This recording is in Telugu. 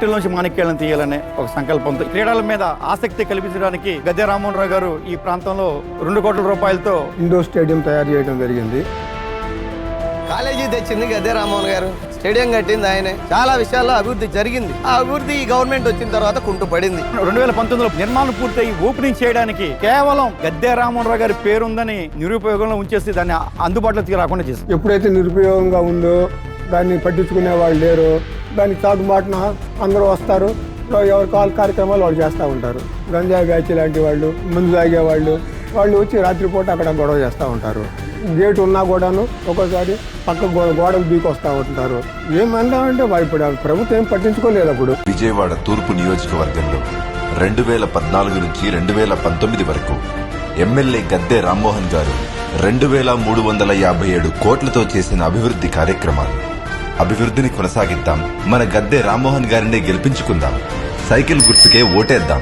నుంచి మాణిక్యాలను తీయాలనే ఒక సంకల్పంతో క్రీడల మీద ఆసక్తి కల్పించడానికి గద్దె రామ్మోహన్ రావు గారు ఈ ప్రాంతంలో 2 కోట్ల రూపాయలతో ఇండోర్ స్టేడియం తయారు చేయడం జరిగింది. కాలేజీ తెచ్చింది గద్దె రామ్మోహన్ గారు, స్టేడియం కట్టింది ఆయనే. చాలా విషయాల్లో అభివృద్ధి జరిగింది. ఆ అభివృద్ధి ఈ గవర్నమెంట్ వచ్చిన తర్వాత కుంటు పడింది. 2019లో నిర్మాణం పూర్తయి ఓపెనింగ్ చేయడానికి కేవలం గద్దె రామ్మోహన్ రావు గారి పేరుందని నిరుపయోగంలో ఉంచేసి దాన్ని అందుబాటులోకి రాకుండా చేసింది. ఎప్పుడైతే నిరుపయోగంగా ఉందో దాన్ని పట్టించుకునే వాళ్ళు లేరు. దానికి చాటుమాటున అందరూ వస్తారు, ఎవరి కార్యక్రమాలు వాళ్ళు చేస్తూ ఉంటారు. గంజాయి బ్యాచ్ లాంటి వాళ్ళు, ముందు తాగేవాళ్ళు వాళ్ళు వచ్చి రాత్రిపూట అక్కడ గొడవ చేస్తూ ఉంటారు. గేటు ఉన్నా కూడాను ఒక్కోసారి పక్క గోడలు దూకి వస్తూ ఉంటారు. ఏమంటామంటే ఇప్పుడు ప్రభుత్వం ఏం పట్టించుకోలేదు. అప్పుడు విజయవాడ తూర్పు నియోజకవర్గంలో 2014 నుంచి 2019 వరకు ఎమ్మెల్యే గద్దె రామ్మోహన్ గారు 2357 కోట్లతో చేసిన అభివృద్ధి కార్యక్రమాలు. అభివృద్ధిని కొనసాగిద్దాం, మన గద్దె రామ్మోహన్ గారినే గెలిపించుకుందాం, సైకిల్ గుర్తుకే ఓటేద్దాం.